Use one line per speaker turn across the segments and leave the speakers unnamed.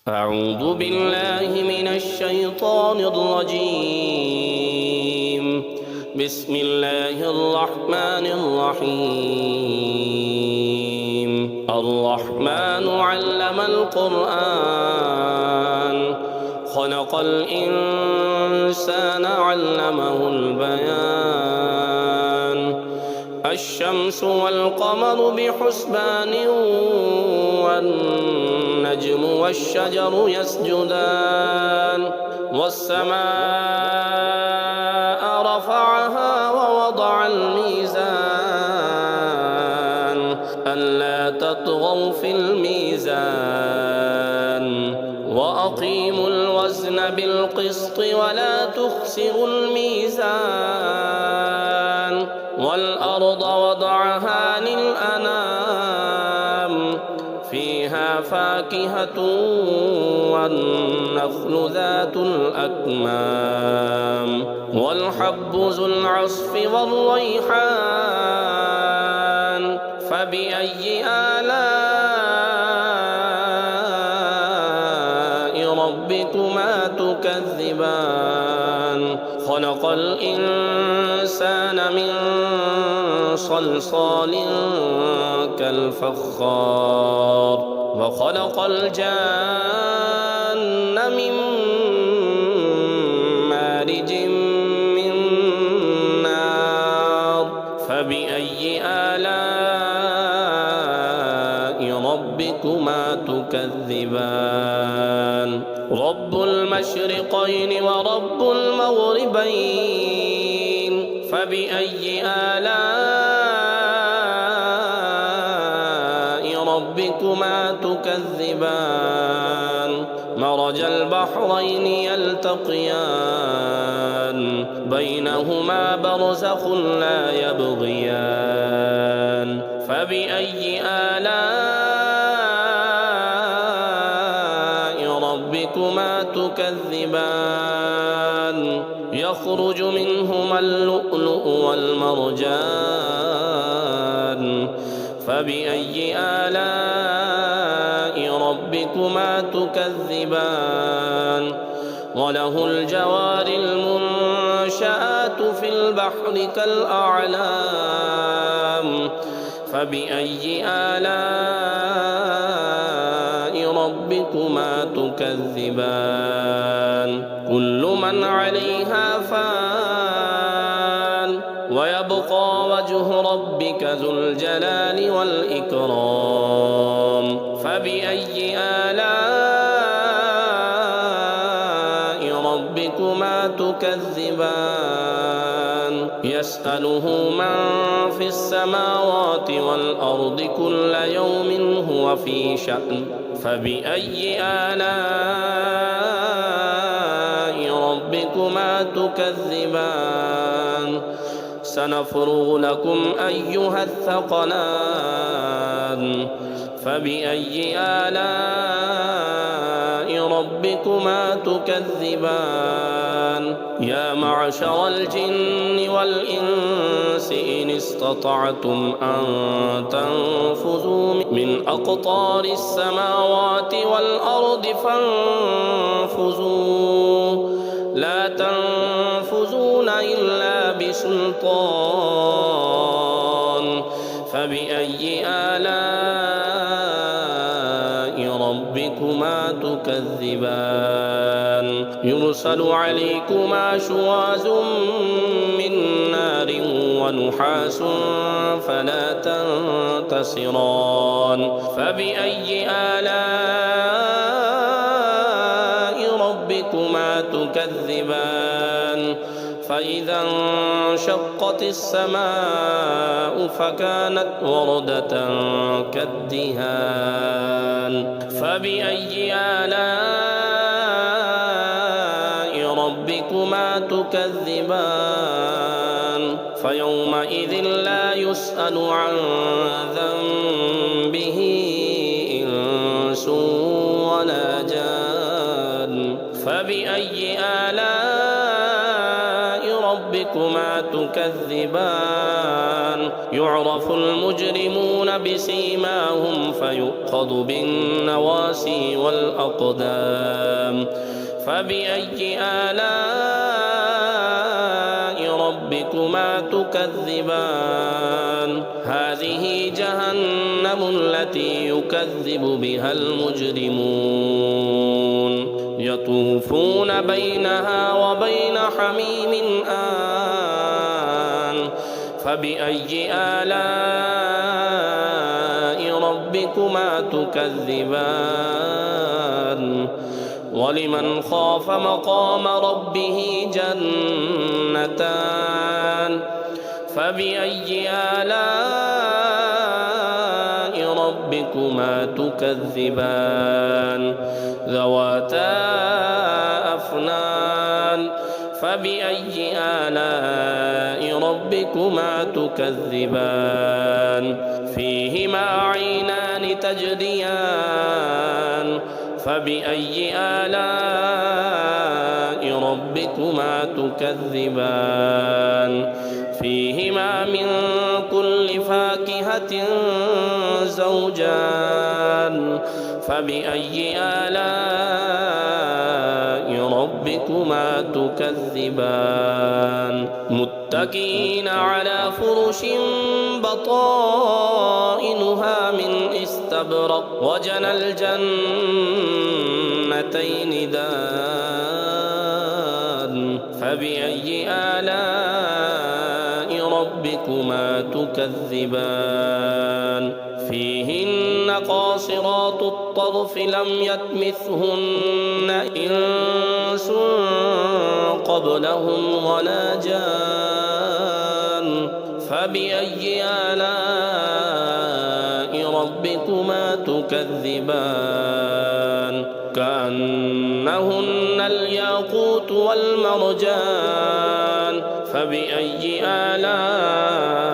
أعوذ بالله من الشيطان الرجيم. بسم الله الرحمن الرحيم. الرحمن علم القرآن خلق الإنسان علمه البيان. الشمس والقمر بحسبان والنجم والشجر يسجدان. والسماء رفعها ووضع الميزان ألا تطغوا في الميزان وأقيموا الوزن بالقسط ولا تخسروا الميزان. والأرض وضعها للأنام فيها فاكهة والنخل ذات الأكمام والحب ذو العصف والريحان. فبأي آلاء ربكما تكذبان؟ خلق الإنسان من صلصال كالفخار وخلق الجان من مارج من نار. فبأي آلاء ربكما تكذبان؟ رب المشرقين ورب المغربين. فبأي آلاء ربكما تكذبان؟ مرج البحرين يلتقيان بينهما برزخ لا يبغيان. فبأي آلاء ربكما تكذبان؟ يخرج منهما اللؤلؤ والمرجان. فبأي آلاء ربكما تكذبان؟ وله الجوار المنشآت في البحر كالأعلام. فبأي آلاء ربكما تكذبان؟ كل من عليها فان ويبقى وجه ربك ذو الجلال والإكرام. فبأي آلاء ربكما تكذبان؟ يسأله من في السماوات والأرض كل يوم هو في شأن. فبأي آلاء ربكما تكذبان؟ سنفرغ لكم أيها الثقلان. فبأي آلاء ربكما تكذبان؟ يا معشر الجن والإنس إن استطعتم أن تنفذوا من أقطار السماوات والأرض فانفذوا لا تنفذون إلا بسلطان. فبأي آلاء ربكما تكذبان؟ يرسل عليكما شواظ من نار ونحاس فلا تنتصران. فبأي آلاء ربكما تكذبان؟ فإذا انشقت السماء فكانت وردة كالدهان. فبأي آلاء ربكما تكذبان؟ فيومئذ لا يسأل عن ذنبه إنس ولا جان. فبأي آلاء ربكما تكذبان يعرف المجرمون بسيماهم فيؤخذ بالنواسي والأقدام فبأي آلاء ربكما تكذبان هذه جهنم التي يكذب بها المجرمون يطوفون بينها وبين حميم آن فبأي آلاء ربكما تكذبان ولمن خاف مقام ربه جنتان فبأي آلاء ربكما تكذبان ذواتا أفنان فبأي آلاء ربكما تكذبان فيهما عينان تجريان فبأي آلاء ربكما تكذبان فيهما من كل فاكهة زوجان فبأي آلاء ربكما تكذبان متكئين على فرش بطائنها من استبرق وجنى الجنتين دان فبأي آلاء ربكما تكذبان فيهن قاصرات الطرف لم يطمثهن إنس قبلهم ولا جان فبأي آلاء ربكما تكذبان كأنهن الياقوت والمرجان فبأي آلاء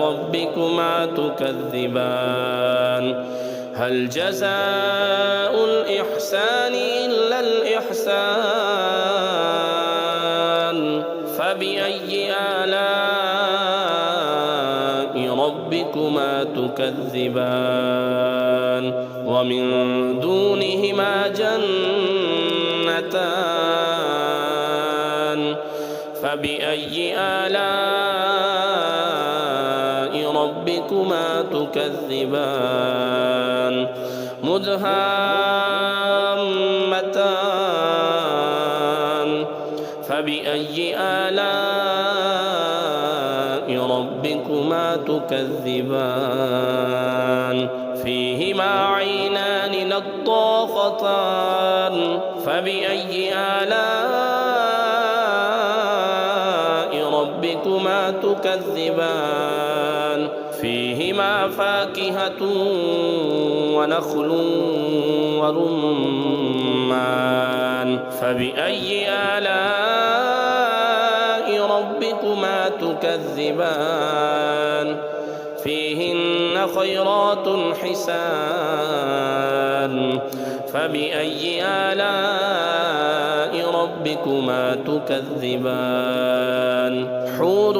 ربكما تكذبان هل جزاء الإحسان إلا الإحسان فبأي آلاء ربكما تكذبان ومن دونهما جنتان فبأي آلاء ربكما تكذبان مدهامتان فبأي آلاء ربكما تكذبان فيهما عينان نضاختان فبأي آلاء ربكما تكذبان فيهما فاكهة ونخل ورمان فبأي آلاء ربكما تكذبان فيهن خيرات حسان فبأي آلاء ربكما تكذبان حور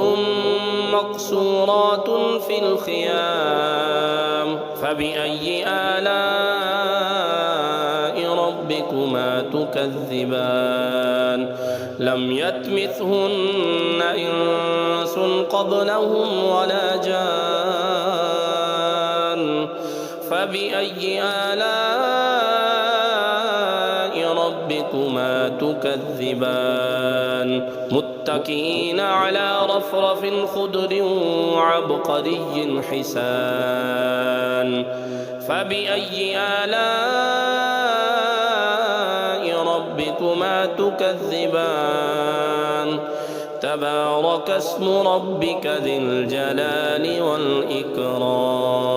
مقصورات في الخيام فبأي آلاء ربكما تكذبان لم يطمثهن إنس قبلهم ولا جان فبأي آلاء ربكما تكذبان متكئين على رفرف خضر وعبقري حسان فبأي آلاء ربكما تكذبان تبارك اسم ربك ذي الجلال والإكرام